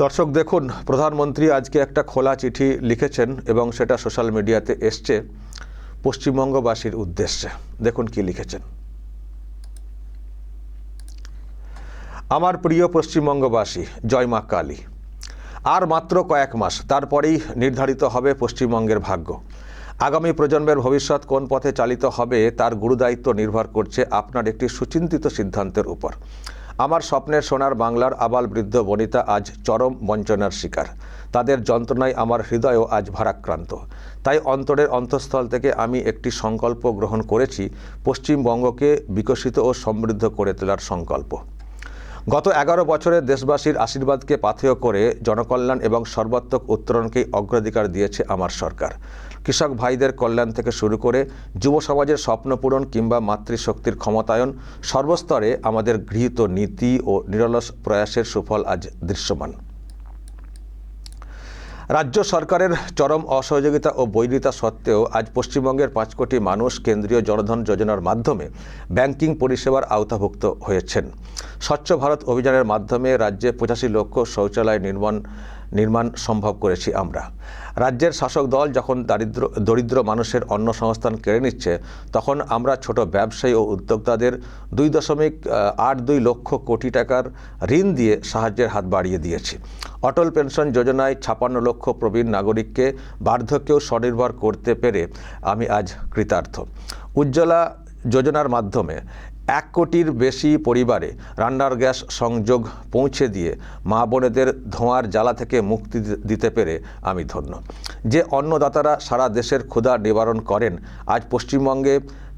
দর্শক দেখুন, প্রধানমন্ত্রী আজকে একটা খোলা চিঠি লিখেছেন এবং সেটা সোশ্যাল মিডিয়াতে এসছে পশ্চিমবঙ্গবাসীর উদ্দেশ্যে। দেখুন কি লিখেছেন। আমার প্রিয় পশ্চিমবঙ্গবাসী, জয় মা কালী। আর মাত্র কয়েক মাস, তারপরেই নির্ধারিত হবে পশ্চিমবঙ্গের ভাগ্য। আগামী প্রজন্মের ভবিষ্যৎ কোন পথে চালিত হবে তার গুরুদায়িত্ব নির্ভর করছে আপনার একটি সুচিন্তিত সিদ্ধান্তের উপর। আমার স্বপ্নের সোনার বাংলার আবাল বৃদ্ধ বনিতা আজ চরম বঞ্চনার শিকার। তাদের যন্ত্রণায় আমার হৃদয়ও আজ ভারাক্রান্ত। তাই অন্তরের অন্তঃস্থল থেকে আমি একটি সংকল্প গ্রহণ করেছি, পশ্চিমবঙ্গকে বিকশিত ও সমৃদ্ধ করে তোলার সংকল্প। গত 11 বছরে দেশবাসীর আশীর্বাদকে পাথেয় করে জনকল্যাণ এবং সর্বাত্মক উত্তরণকেই অগ্রাধিকার দিয়েছে আমার সরকার। কৃষক ভাইদের কল্যাণ থেকে শুরু করে যুব সমাজের স্বপ্ন পূরণ কিংবা মাতৃশক্তির ক্ষমতায়ন, সর্বস্তরে আমাদের গৃহীত নীতি ও নিরলস প্রয়াসের সুফল আজ দৃশ্যমান। রাজ্য সরকারের চরম অসহযোগিতা ও বৈরিতা সত্ত্বেও আজ পশ্চিমবঙ্গের 5 কোটি মানুষ কেন্দ্রীয় জনধন যোজনার মাধ্যমে ব্যাংকিং পরিষেবার আওতাভুক্ত হয়েছেন। স্বচ্ছ ভারত অভিযানের মাধ্যমে রাজ্যে 85 লক্ষ শৌচালয় নির্মাণ সম্ভব করেছি আমরা। রাজ্যের শাসক দল যখন দরিদ্র মানুষের অন্নসংস্থান কেড়ে নিচ্ছে, তখন আমরা ছোট ব্যবসায়ী ও উদ্যোক্তাদের 2.82 লক্ষ কোটি টাকার ঋণ দিয়ে সাহায্যের হাত বাড়িয়ে দিয়েছি। অটল পেনশন যোজনায় 56 লক্ষ প্রবীণ নাগরিককে বার্ধক্যেও স্বনির্ভর করতে পেরে আমি আজ কৃতার্থ। উজ্জ্বলা যোজনার মাধ্যমে 1 কোটির বেশি পরিবারে রান্নার গ্যাস সংযোগ পৌঁছে দিয়ে মা বোনেদের ধোঁয়ার জ্বালা থেকে মুক্তি দিতে পেরে আমি ধন্য। যে অন্নদাতারা সারা দেশের ক্ষুধা নিবারণ করেন, আজ পশ্চিমবঙ্গে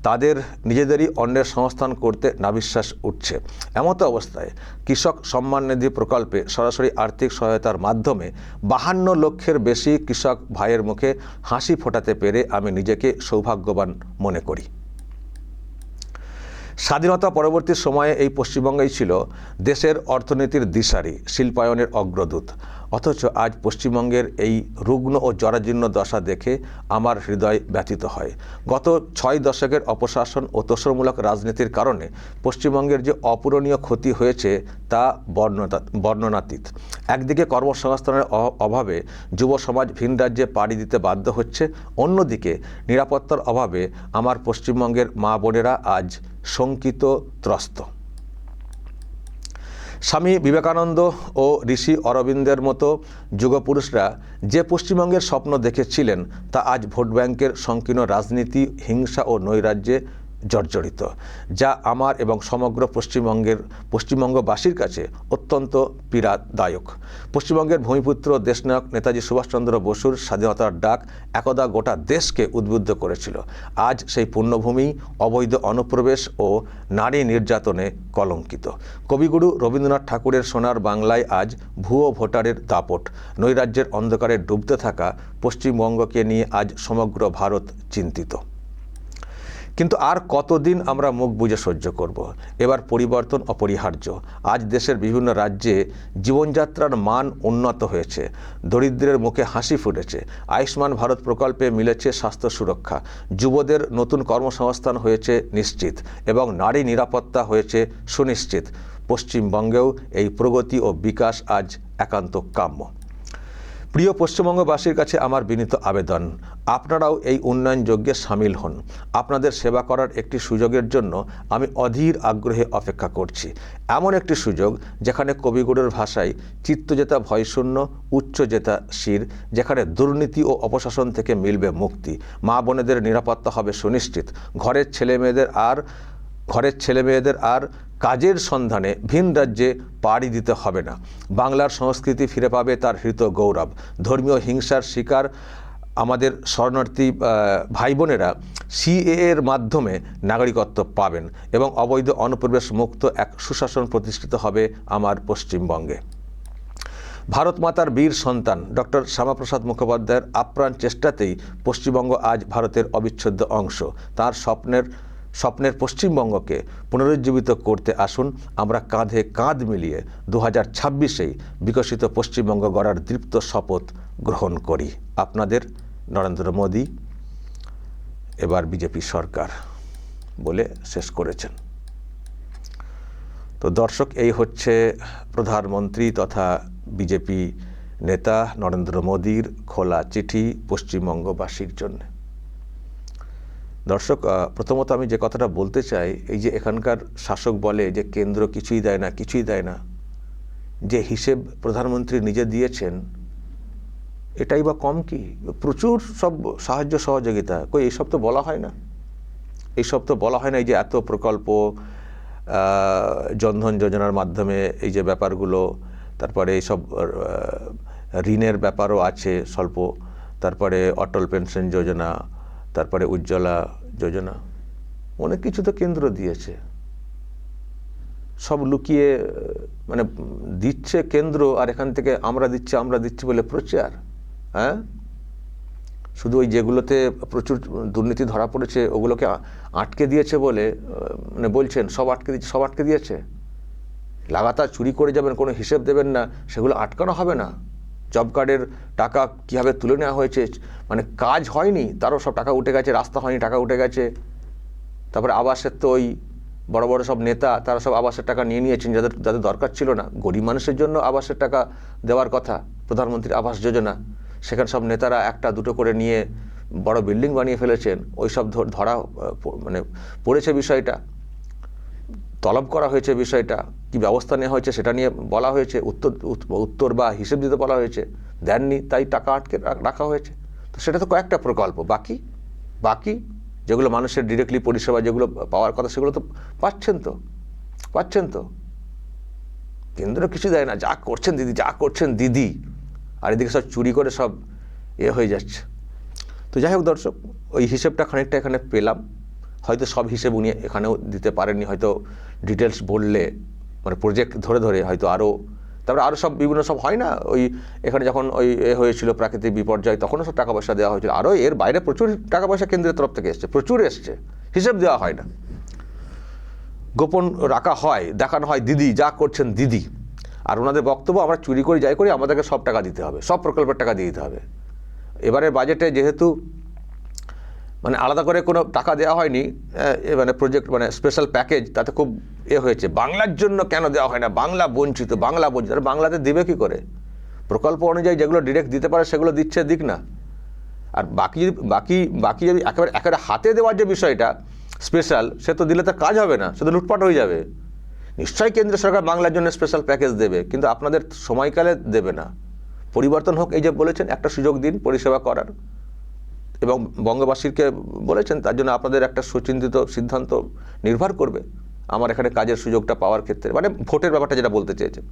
তাদের নিজেদেরই অন্নের সংস্থান করতে নাভিশ্বাস উঠছে। এমত অবস্থায় কৃষক সম্মান নিধি প্রকল্পে সরাসরি আর্থিক সহায়তার মাধ্যমে 52 লক্ষের বেশি কৃষক ভাইয়ের মুখে হাসি ফোটাতে পেরে আমি নিজেকে সৌভাগ্যবান মনে করি। স্বাধীনতা পরবর্তী সময়ে এই পশ্চিমবঙ্গই ছিল দেশের অর্থনীতির দিশারি, শিল্পায়নের অগ্রদূত। অথচ আজ পশ্চিমবঙ্গের এই রুগ্ন ও জরাজীর্ণ দশা দেখে আমার হৃদয় ব্যথিত হয়। গত 6 দশকের অপশাসন ও তোষরমূলক রাজনীতির কারণে পশ্চিমবঙ্গের যে অপূরণীয় ক্ষতি হয়েছে তা বর্ণনাতীত। একদিকে কর্মসংস্থানের অভাবে যুব সমাজ ভিন রাজ্যে পাড়ি দিতে বাধ্য হচ্ছে, অন্যদিকে নিরাপত্তার অভাবে আমার পশ্চিমবঙ্গের মা বোনেরা আজ শঙ্কিত ত্রস্ত। স্বামী বিবেকানন্দ ও ঋষি অরবিন্দের মতো যুগপুরুষরা যে পশ্চিমবঙ্গের স্বপ্ন দেখেছিলেন, তা আজ ভোট ব্যাংকের সংকীর্ণ রাজনীতি, হিংসা ও নৈরাজ্যে জর্জরিত, যা আমার এবং সমগ্র পশ্চিমবঙ্গবাসীর কাছে অত্যন্ত পীড়াদায়ক। পশ্চিমবঙ্গের ভূমিপুত্র দেশনায়ক নেতাজি সুভাষচন্দ্র বসুর স্বাধীনতার ডাক একদা গোটা দেশকে উদ্বুদ্ধ করেছিল। আজ সেই পুণ্যভূমি অবৈধ অনুপ্রবেশ ও নারী নির্যাতনে কলঙ্কিত। কবিগুরু রবীন্দ্রনাথ ঠাকুরের সোনার বাংলায় আজ ভুয়ো ভোটারের দাপট। নৈরাজ্যের অন্ধকারে ডুবতে থাকা পশ্চিমবঙ্গকে নিয়ে আজ সমগ্র ভারত চিন্তিত। কিন্তু আর কতদিন আমরা মুখ বুজে সহ্য করব? এবার পরিবর্তন অপরিহার্য। আজ দেশের বিভিন্ন রাজ্যে জীবনযাত্রার মান উন্নত হয়েছে, দরিদ্রের মুখে হাসি ফুটেছে, আয়ুষ্মান ভারত প্রকল্পে মিলেছে স্বাস্থ্য সুরক্ষা, যুবদের নতুন কর্মসংস্থান হয়েছে নিশ্চিত এবং নারী নিরাপত্তা হয়েছে সুনিশ্চিত। পশ্চিমবঙ্গেও এই প্রগতি ও বিকাশ আজ একান্ত কাম্য। প্রিয় পশ্চিমবঙ্গবাসীর কাছে আমার বিনীত আবেদন, আপনারাও এই উন্নয়ন যজ্ঞে সামিল হন। আপনাদের সেবা করার একটি সুযোগের জন্য আমি অধীর আগ্রহে অপেক্ষা করছি। এমন একটি সুযোগ যেখানে কবিগুরুর ভাষায় চিত্তজেতা ভয়শূন্য, উচ্চজেতা শির, যেখানে দুর্নীতি ও অপশাসন থেকে মিলবে মুক্তি, মা বোনেদের নিরাপত্তা হবে সুনিশ্চিত, ঘরের ছেলেমেয়েদের আর কাজের সন্ধানে ভিন রাজ্যে পাড়ি দিতে হবে না। বাংলার সংস্কৃতি ফিরে পাবে তার হৃত গৌরব। ধর্মীয় হিংসার শিকার আমাদের শরণার্থী ভাই বোনেরা সিএএর মাধ্যমে নাগরিকত্ব পাবেন এবং অবৈধ অনুপ্রবেশ মুক্ত এক সুশাসন প্রতিষ্ঠিত হবে আমার পশ্চিমবঙ্গে। ভারত মাতার বীর সন্তান ডক্টর শ্যামাপ্রসাদ মুখোপাধ্যায়ের আপ্রাণ চেষ্টাতেই পশ্চিমবঙ্গ আজ ভারতের অবিচ্ছেদ্য অংশ। তার স্বপ্নের পশ্চিমবঙ্গকে পুনরুজ্জীবিত করতে আসুন আমরা কাঁধে কাঁধ মিলিয়ে 2026-এই বিকশিত পশ্চিমবঙ্গ গড়ার দীপ্ত শপথ গ্রহণ করি। আপনাদের নরেন্দ্র মোদী, এবার বিজেপি সরকার বলে শেষ করেছেন। তো দর্শক, এই হচ্ছে প্রধানমন্ত্রী তথা বিজেপি নেতা নরেন্দ্র মোদীর খোলা চিঠি পশ্চিমবঙ্গবাসীর জন্য। দর্শক, প্রথমত আমি যে কথাটা বলতে চাই, এই যে এখানকার শাসক বলে যে কেন্দ্র কিছুই দেয় না, কিছুই দেয় না, যে হিসেব প্রধানমন্ত্রী নিজে দিয়েছেন এটাই বা কম কি? প্রচুর সব সাহায্য সহযোগিতা, কই এইসব তো বলা হয় না, এইসব তো বলা হয় না। এই যে এত প্রকল্প, জনধন যোজনার মাধ্যমে এই যে ব্যাপারগুলো, তারপরে এইসব ঋণের ব্যাপারও আছে স্বল্প, তারপরে অটল পেনশন যোজনা, তারপরে উজ্জ্বলা যোজনা, অনেক কিছু তো কেন্দ্র দিয়েছে। সব লুকিয়ে মানে দিচ্ছে কেন্দ্র, আর এখান থেকে আমরা দিচ্ছি বলে প্রচার। হ্যাঁ, শুধু ওই যেগুলোতে প্রচুর দুর্নীতি ধরা পড়েছে ওগুলোকে আটকে দিয়েছে বলে মানে বলছেন সব আটকে দিয়েছে। লাগাতার চুরি করে যাবেন, কোনো হিসেব দেবেন না, সেগুলো আটকানো হবে না। জব কার্ডের টাকা কীভাবে তুলে নেওয়া হয়েছে, মানে কাজ হয়নি তারও সব টাকা উঠে গেছে, রাস্তা হয়নি টাকা উঠে গেছে। তারপরে আবাসের তো ওই বড় বড় সব নেতা তারা সব আবাসের টাকা নিয়ে নিয়েছেন, যাদের দরকার ছিল না। গরিব মানুষের জন্য আবাসের টাকা দেওয়ার কথা, প্রধানমন্ত্রী আবাস যোজনা, সেখানে সব নেতারা একটা দুটো করে নিয়ে বড় বিল্ডিং বানিয়ে ফেলেছেন। ওই সব ধরা মানে পড়েছে, বিষয়টা তলব করা হয়েছে, বিষয়টা কি ব্যবস্থা নেওয়া হয়েছে সেটা নিয়ে বলা হয়েছে, উত্তর বা হিসেব দিতে বলা হয়েছে, দেননি, তাই টাকা আটকে রাখা হয়েছে। তো সেটা তো কয়েকটা প্রকল্প, বাকি যেগুলো মানুষের ডিরেক্টলি পরিষেবা যেগুলো পাওয়ার কথা সেগুলো তো পাচ্ছেন তো। কেন্দ্র কিছু দেয় না, যা করছেন দিদি, আর এদিকে সব চুরি করে সব হয়ে যাচ্ছে। তো যাই হোক দর্শক, ওই হিসেবটা খানিকটা এখানে পেলাম। হয়তো সব হিসেব উনি এখানেও দিতে পারেননি, হয়তো ডিটেলস বললে মানে প্রজেক্ট ধরে হয়তো তারপরে আরও সব বিভিন্ন সব হয় না, ওই এখানে যখন ওই হয়েছিল প্রাকৃতিক বিপর্যয় তখনও সব টাকা পয়সা দেওয়া হয়েছিল, আরও এর বাইরে প্রচুর টাকা পয়সা কেন্দ্রের তরফ থেকে প্রচুর এসছে, হিসেব দেওয়া হয় না, গোপন রাখা হয়, দেখানো হয় দিদি যা করছেন দিদি। আর ওনাদের বক্তব্য, আমরা চুরি করি যাই করি আমাদেরকে সব টাকা দিতে হবে, সব প্রকল্পের টাকা দিয়ে দিতে হবে। এবারে বাজেটে যেহেতু মানে আলাদা করে কোনো টাকা দেওয়া হয়নি, মানে প্রজেক্ট মানে স্পেশাল প্যাকেজ, তাতে খুব হয়েছে, বাংলার জন্য কেন দেওয়া হয় না, বাংলা বঞ্চিত। আর বাংলাতে দেবে কি করে? প্রকল্প অনুযায়ী যেগুলো ডিরেক্ট দিতে পারে সেগুলো দিক না। আর বাকি যদি একেবারে হাতে দেওয়ার যে বিষয়টা স্পেশাল, সে তো দিলে তার কাজ হবে না, সে তো লুটপাট হয়ে যাবে। নিশ্চয়ই কেন্দ্র সরকার বাংলার জন্য স্পেশাল প্যাকেজ দেবে, কিন্তু আপনাদের সময়কালে দেবে না। পরিবর্তন হোক, এই যে বলেছেন একটা সুযোগ দিন পরিষেবা করার, এবং বঙ্গবাসীকে বলেছেন তার জন্য আপনাদের একটা সুচিন্তিত সিদ্ধান্ত নির্ভর করবে আমার এখানে কাজের সুযোগটা পাওয়ার ক্ষেত্রে, মানে ভোটের ব্যাপারটা যেটা বলতে চেয়েছেন।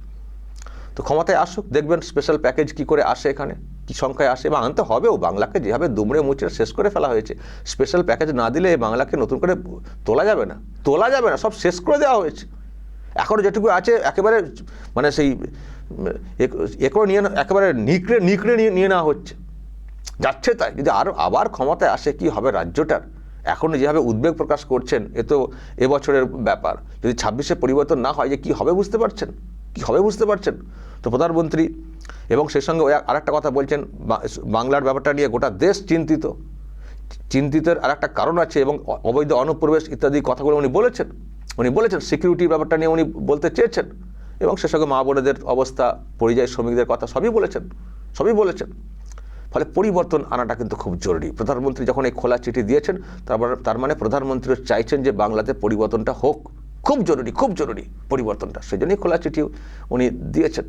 তো ক্ষমতায় আসুক, দেখবেন স্পেশাল প্যাকেজ কি করে আসে, এখানে কি সংখ্যায় আসে, এবং আনতে হবেও। বাংলাকে যেভাবে দুমড়ে মুচড়ে শেষ করে ফেলা হয়েছে, স্পেশাল প্যাকেজ না দিলে বাংলাকে নতুন করে তোলা যাবে না, সব শেষ করে দেওয়া হয়েছে। এখনও যেটুকু আছে একেবারে মানে সেই একেবারে নিকড়ে নিয়ে নেওয়া হচ্ছে, যাচ্ছে তাই। যদি আবার ক্ষমতায় আসে কি হবে রাজ্যটার? এখন যেভাবে উদ্বেগ প্রকাশ করছেন, এ তো এবছরের ব্যাপার, যদি 26-এ পরিবর্তন না হয় যে কী হবে বুঝতে পারছেন? তো প্রধানমন্ত্রী এবং সেই সঙ্গে আরেকটা কথা বলছেন, বাংলার ব্যাপারটা নিয়ে গোটা দেশ চিন্তিতের আরেকটা কারণ আছে, এবং অবৈধ অনুপ্রবেশ ইত্যাদি কথাগুলো উনি বলেছেন সিকিউরিটির ব্যাপারটা নিয়ে উনি বলতে চেয়েছেন, এবং সে সঙ্গে মা বোনেদের অবস্থা, পরিযায়ী শ্রমিকদের কথা সবই বলেছেন। ফলে পরিবর্তন আনাটা কিন্তু খুব জরুরি। প্রধানমন্ত্রী যখন এই খোলা চিঠি দিয়েছেন, তার মানে প্রধানমন্ত্রীও চাইছেন যে বাংলাতে পরিবর্তনটা হোক, খুব জরুরি পরিবর্তনটা, সেই জন্যই খোলা চিঠি উনি দিয়েছেন।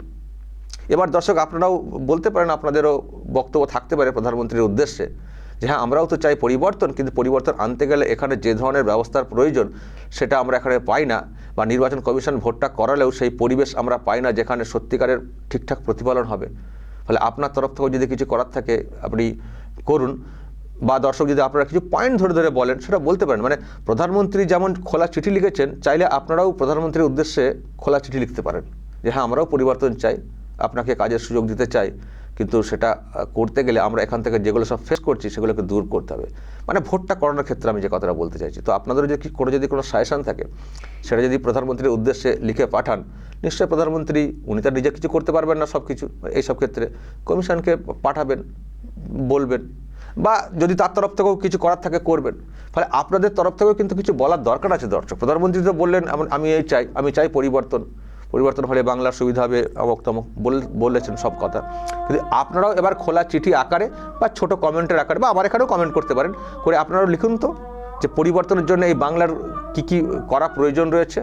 এবার দর্শক, আপনারাও বলতে পারেন, আপনাদেরও বক্তব্য থাকতে পারে প্রধানমন্ত্রীর উদ্দেশ্যে, যে হ্যাঁ আমরাও তো চাই পরিবর্তন, কিন্তু পরিবর্তন আনতে গেলে এখানে যে ধরনের ব্যবস্থার প্রয়োজন সেটা আমরা এখানে পাই না, বা নির্বাচন কমিশন ভোটটা করালেও সেই পরিবেশ আমরা পাই না যেখানে সত্যিকারের ঠিকঠাক প্রতিফলন হবে। ফলে আপনার তরফ থেকে যদি কিছু করার থাকে আপনি করুন, বা দর্শক যদি আপনারা কিছু পয়েন্ট ধরে বলেন সেটা বলতে পারেন। মানে প্রধানমন্ত্রী যেমন খোলা চিঠি লিখেছেন, চাইলে আপনারাও প্রধানমন্ত্রীর উদ্দেশ্যে খোলা চিঠি লিখতে পারেন, যে হ্যাঁ আমরাও পরিবর্তন চাই, আপনাকে কাজের সুযোগ দিতে চাই, কিন্তু সেটা করতে গেলে আমরা এখান থেকে যেগুলো সব ফেস করছি সেগুলোকে দূর করতে হবে। মানে ভোটটা করানোর ক্ষেত্রে আমি যে কথাটা বলতে চাইছি। তো আপনাদেরও যদি কোনো সাজেশন থাকে সেটা যদি প্রধানমন্ত্রীর উদ্দেশ্যে লিখে পাঠান, নিশ্চয়ই প্রধানমন্ত্রী উনি তার নিজে কিছু করতে পারবেন না সব কিছু, এইসব ক্ষেত্রে কমিশনকে পাঠাবেন, বলবেন, বা যদি তার তরফ থেকেও কিছু করার থাকে করবেন। ফলে আপনাদের তরফ থেকেও কিন্তু কিছু বলার দরকার আছে দর্শক। প্রধানমন্ত্রী তো বললেন আমি চাই পরিবর্তন, পরিবর্তন হলে বাংলার সুবিধা হবে, অমুক তমুক বলেছেন সব কথা। কিন্তু আপনারাও এবার খোলা চিঠি আকারে বা ছোট কমেন্টের আকারে বা আমার এখানেও কমেন্ট করতে পারেন, করে আপনারাও লিখুন তো যে পরিবর্তনের জন্য এই বাংলার কী কী করা প্রয়োজন রয়েছে,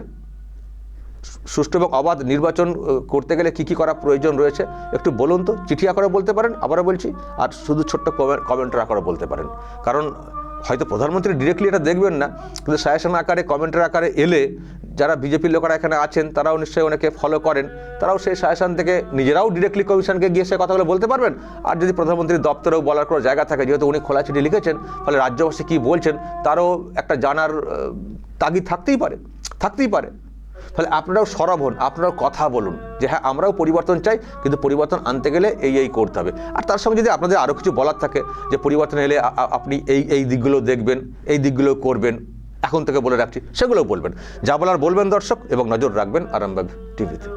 সুষ্ঠু এবং অবাধ নির্বাচন করতে গেলে কী কী করা প্রয়োজন রয়েছে একটু বলুন তো। চিঠি আকারে বলতে পারেন, আবারও বলছি, আর শুধু ছোট্ট কমেন্টের আকারে বলতে পারেন। কারণ হয়তো প্রধানমন্ত্রী ডিরেক্টলি এটা দেখবেন না, কিন্তু সাজেশন আকারে কমেন্টের আকারে এলে যারা বিজেপির লোকেরা এখানে আছেন তারাও নিশ্চয়ই অনেকে ফলো করেন, তারাও সেই সাজেশন থেকে নিজেরাও ডিরেক্টলি কমিশনকে গিয়ে সে কথাগুলো বলতে পারবেন। আর যদি প্রধানমন্ত্রীর দপ্তরেও বলার কোনো জায়গা থাকে, যেহেতু উনি খোলা চিঠি লিখেছেন, ফলে রাজ্যবাসী কী বলছেন তারও একটা জানার তাগিদ থাকতেই পারে। তাহলে আপনারাও সরব হন, আপনারাও কথা বলুন যে হ্যাঁ আমরাও পরিবর্তন চাই, কিন্তু পরিবর্তন আনতে গেলে এই করতে হবে। আর তার সঙ্গে যদি আপনাদের আরও কিছু বলার থাকে যে পরিবর্তন এলে আপনি এই দিকগুলো দেখবেন, এই দিকগুলো করবেন, এখন থেকে বলে রাখছি, সেগুলোও বলবেন। যা বলার বলবেন দর্শক, এবং নজর রাখবেন আরামবাগ টিভিতে।